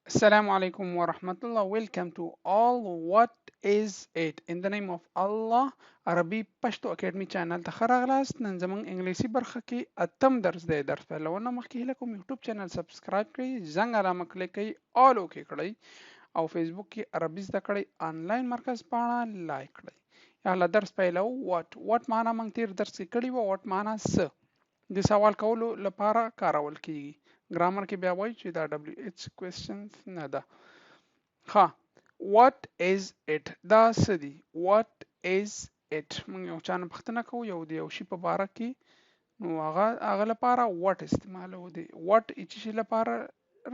Assalamu alaikum wa rahmatullah. Welcome to all. What is it? In the name of Allah, عربي پښتو اکیډمي چینل ته ښه راغلاست. نن زموږ انګلیسي برخه کې اتم درس دی. درس پیلونه مخکې هیله کوم یوټیوب چینل سبسکرایب کړئ، زنګ علامه کلیک کړئ، آل اوکې کړئ او فیسبوک کې عربي زده کړئ آنلاین مرکز پاڼه لایک کړئ. یا له درس پیلو وات معنا موږ تیر درس کې کړی و. وات معنا څه د سوال کولو لپاره کارول کیږي. ګرامر کې بیا وایي چې دا دبليو ایچ کوېسچنز نه ده. ها what is it دا څه دي what is it موږ یو چا نه پوښتنه کوو یو د یو شي په باره کې نو هغه لپاره what استعمالو دی what چې شي لپاره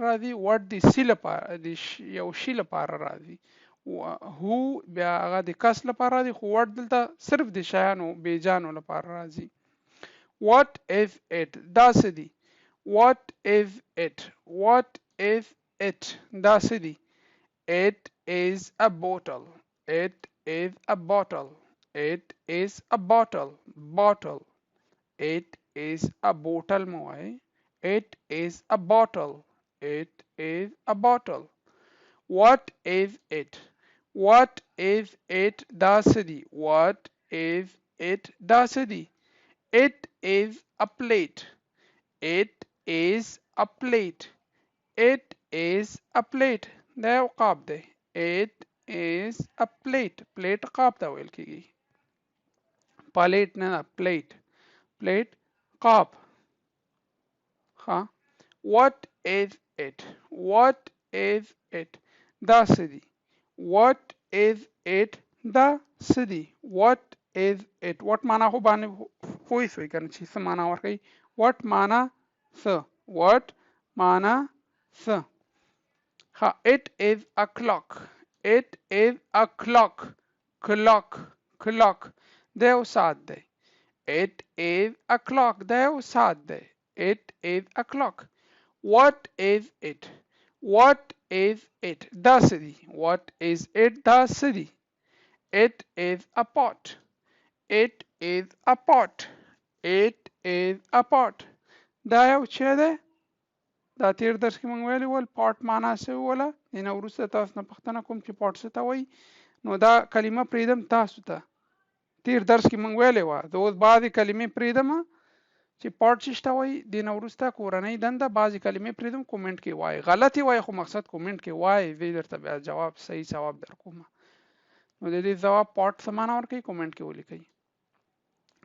راځي what د سی لپاره د یو شي لپاره راځي هو بیا هغه د کس لپاره راځي خو what دلته صرف د شیانو بیجانو لپاره راځي. What is it دا څه دي what is it what is it دا څه دي It is a bottle. It is a bottle. It is a bottle. Bottle. It is a bottle moy. It is a bottle. It is a bottle. What is it? What is it? Da city. What is it? Da city. It is a plate. It is a plate. It is a plate. دا یو قاب دی. It is a plate. plate قاب ته ویل کیږي. پلیټ نه نه plate. plate قاب. ها What is it? What is it? دا څه دي What is it? دا څه دي What is it? What معنا خو باندې پوه شوي کنه چې څه معنا ورکوي. What معنا څه What معنا څه It is a clock. It is a clock. Clock. Clock. دا یو ساعت دی. It is a clock. دا یو ساعت دی. It is a clock. What is it? What is it? دا څه دي What is it? دا څه دي It is a pot. It is a pot. It is a pot. دا یو څه دی دا تیر درس کې مونږ ویلي ول پاټ معنا څه وله نه وروسته تاسو نه پوښتنه کوم چې پاټ څه ته وایي نو دا کلمه پریدم تاسو ته تیر درس کې مونږ ویلې وه د اوس بعضې کلمې پریدم چې پاټ څه ته وایي د نه وروسته کورنۍ دنده بعضې کلمې پریدم کومنټ کې وایي غلطې وایي خو مقصد کومنټ کې وایي زه درته بیا جواب صحیح ځواب درکوم نو د دې ځواب پاټ څه معنا ورکوي کومنټ کې ولیکئ.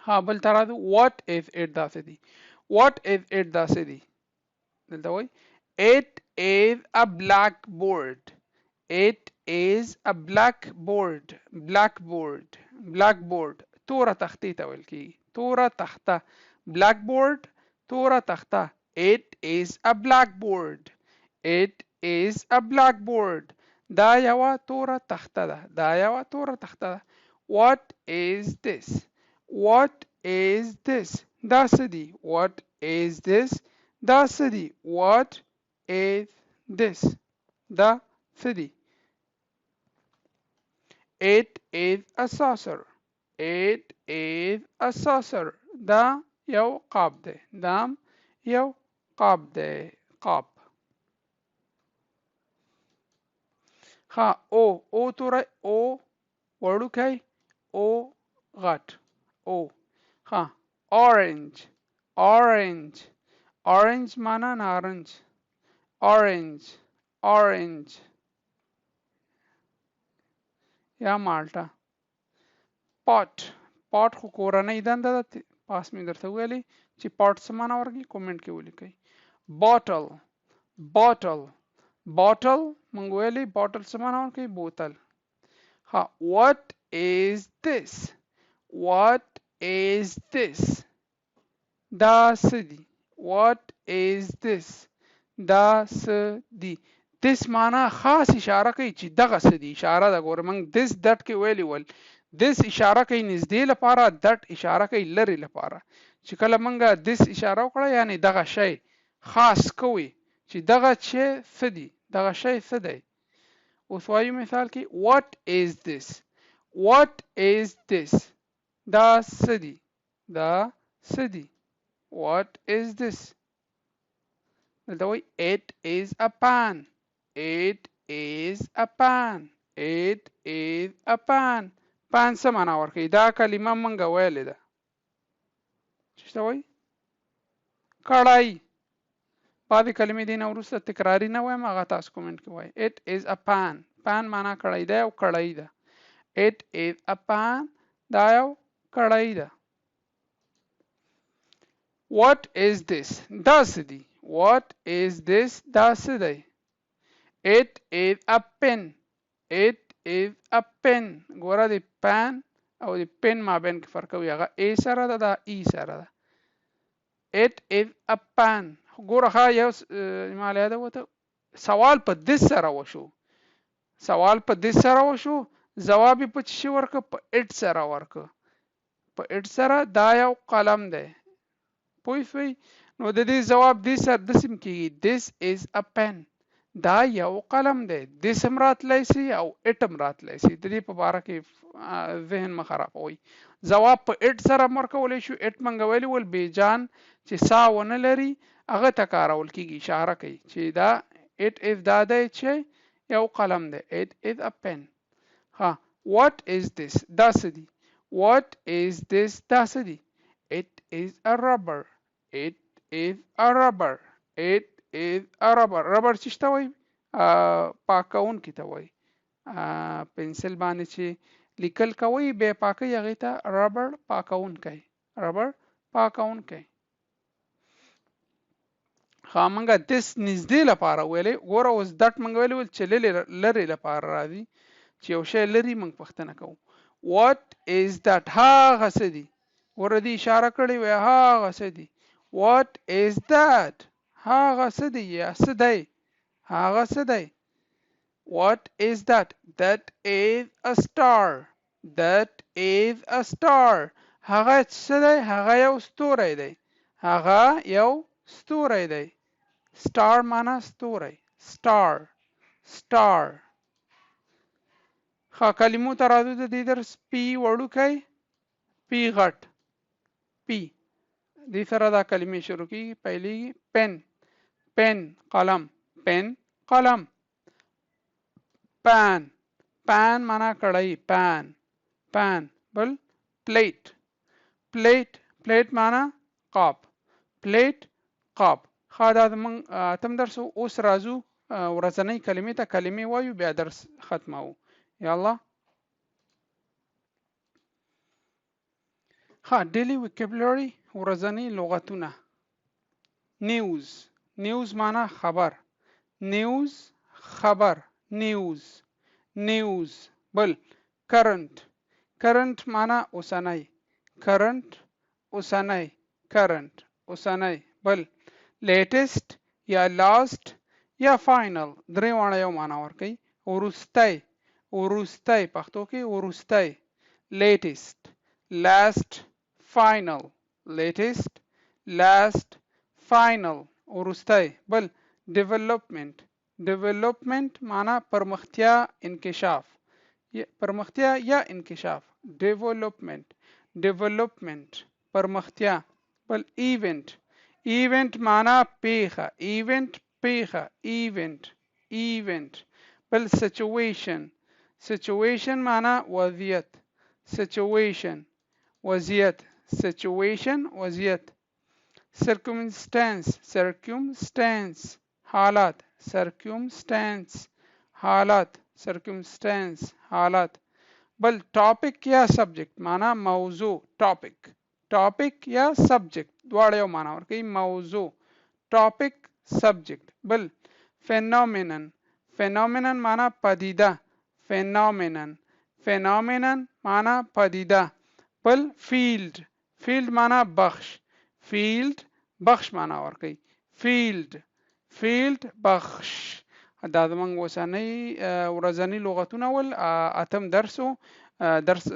ها بل ته راځو what is it دا څه دي what is it دا څه دي دلته وایي It is a blackboard. It is a blackboard. Blackboard. Blackboard. توره تختې ته ویل کیږي. توره تخته. Blackboard. توره تخته. It is a blackboard. It is a blackboard. دا یوه توره تخته ده. دا یوه توره تخته ده. What is this? What is this? دا څه دي What is this? دا څه دي What is this? دا څه دي It is a saucer. It is a saucer. دا یو قاب دی. دا یو قاب دی. قاب. ها او توره او وړوکی او غټ او ها orange. Orange. Orange معنا نارنج. Orange. Orange. یا مالټه. Pot. Pot خو کورنۍ دنده ده پاس مې درته ویلي چې pot څه معنا ورکوي کومنټ کې ولیکئ. Bottle. Bottle. Bottle موږ ویلي bottle څه معنا ورکوي بوتل. ها What is this? What is this? دا څه دي What is this? دا څه دي this معنا خاص اشاره کوي چې دغه څه دي اشاره ده ګوره موږ this that کې ویلي ول this اشاره کوي نږدې لپاره that اشاره کوي لرې لپاره چې کله موږ this اشاره وکړه یعنی دغه شی خاص کوي چې دغه شی څه دي دغه شی څه دی اوس وایو مثال کې what is this what is this دا څه دي دا څه دي what is this دلته وایي it is a pan It is a pan. It is a pan. pan څه معنا ورکوي؟ دا کلمه مونږ ویلې ده. څه ته وایي؟ کړای. بعضې کلمې دې نه وروسته تکراري نه وایم، هغه تاسو کومنټ کې وایي. It is a pan. pan معنا کړای دی او کړای ده. It is a pan. دا یو کړای ده. What is this? دا څه دي؟ What is this? دا څه دی؟ It is a pen. It is a pen. ګوره د pen او د pen مابین کې فرق وي، هغه A سره ده، دا E سره ده. It is a pen. ګوره ښه یو مالیه ده وته سوال په this سره وشو. سوال په this سره وشو، جواب یې په څه شي ورکړه؟ په it سره ورکړه. په it سره دا یو قلم دی. پوه شوئ؟ نو د دې جواب دې سره داسې هم کېږي. This is a pen. دا یو قلم دی. this هم راتلی سي او it هم راتلی سي. د دې په باره کې ذهن مه خرابوئ. جواب په it سره هم ورکولی شو. it موږ ویلي ول بیجان چې سا ونه لري هغه ته کارول کېږي، اشاره کوي چې دا it is دا دی چې یو قلم دی. It is a pen. ها what is this؟ دا څه دي؟ What is this؟ دا څه دي؟ It is a rubber. It is a rubber. It is a rubber. rubber څه ته وایي؟ پاکونکي ته وایي. پنسل باندې چې لیکل کوي بیا پاکوي هغې ته rubber پاکونکی. rubber پاکونکی. ښه موږ this نږدې لپاره ویلې. ګوره اوس that موږ ویلي ول چې لرې لپاره راځي، چې یو شی لري موږ پوښتنه کوو. What is that؟ هغه څه دي؟ ګوره دې اشاره کړې وی هغه څه دي. What is that؟ هغه څه دی یا څه دی؟ هغه څه دی؟ What is that؟ That is a star. That is a star. هغه څه دی؟ هغه یو ستوری دی. هغه یو ستوری دی. star معنا ستوری. star. star. ښه کلمو ته راځو. د دې درس پی وړوکی، پی غټ. پی دې سره دا کلمې شروع کېږي، پیلېږي. پن. پن قلم. پن قلم. پان. پان معنا کړای. پان. پان. بل پلیټ. پلیټ. پلیټ معنا قاب. پلیټ قاب. ښه دا زموږ اتم درس. اوس راځو ورځنۍ کلمې ته. کلمې وایو بیا درس ختموو. یالا. ها daily vocabulary ورځنی لغتونه. news. news معنا خبر. news خبر. news. news. بل current. current معنا اوسنی. current اوسنی. current اوسنی. بل latest یا last یا final. درې واړه یو معنا ورکوي. وروستی. وروستی پښتو کې وروستی. latest. last. final. latest. last. final. وروستی. بل development. development معنا پرمختیا، انکشاف. پرمختیا یا انکشاف. development. development پرمختیا. بل event. event معنا پیښه. event پیښه. event. event. بل situation. situation معنا وضعیت. situation وضعیت. situation وضعیت. circumstance. circumstance حالات. circumstance حالات. circumstance حالات. بل topic یا subject معنا موضوع. topic. topic یا subject دواړه یو معنا ورکوي. موضوع. topic subject. بل phenomenon. phenomenon معنا پدیده. phenomenon. phenomenon معنا پدیده. بل field. field معنا بخش. field بخش معنا ورکوي. field. field بخش. دا زموږ اوسنۍ ورځني لغتونه ول. اتم درسو. درس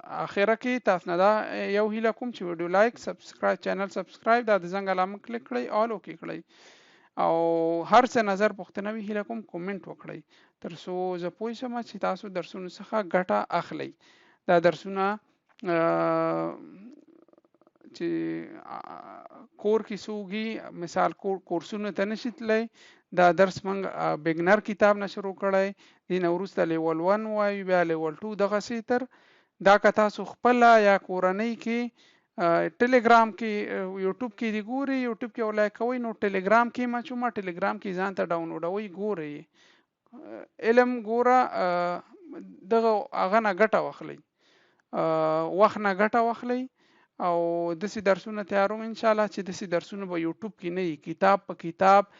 اخره کې تاسو نه دا یو هیله کوم چې ویډیو لایک، سبسکرایب، چینل سبسکرایب، دا د زنګ علامه کلیک کړئ، آل اوکې کړئ، او هر څه نظر پوښتنه وي هیله کوم کومنټ وکړئ، تر څو زه پوه شم چې تاسو درسونو څخه ګټه اخلئ. دا درسونه چې کور کې سوګي مثال کورسونه ته نشي تللی دا درس موږ بګنر کتاب نه شروع کړی دین وروسته لیول 1 وایو بیا لیول 2 دغه سیتر دا که تاسو خپل یا کورنۍ کې ټلګرام کې یوټیوب کې دی ګوري یوټیوب کې ولای کوي نو ټلګرام کې ما چوما ټلګرام کې ځان ته ډاونلوډوي ګوري علم ګوره دغه هغه نه ګټه واخلي وخت نه ګټه واخلي او دسي درسونه تیاروم ان شاء الله چې دسي درسونه به یوټیوب کې نه کتاب په کتاب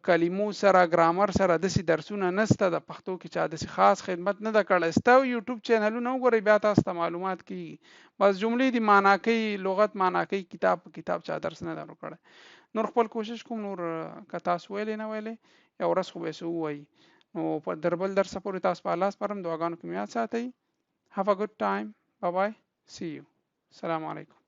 کلمو سره ګرامر سره دسي درسونه نسته د پښتو کې چا دسي خاص خدمت نه د کړه استو یوټیوب چینلونه وګورئ بیا تاسو ته معلومات کی بس جملې دی معنی کوي لغت معنی کوي کتاب په کتاب چا درس نه درو کړه نور خپل کوشش کوم نور که تاسو ویلې نه ویلې یو ورځ خو به سو وای نو په دربل درس پورې تاسو په الله سپارم دعاګانو کې یاد ساتئ have a good time bye bye see you السلام علیکم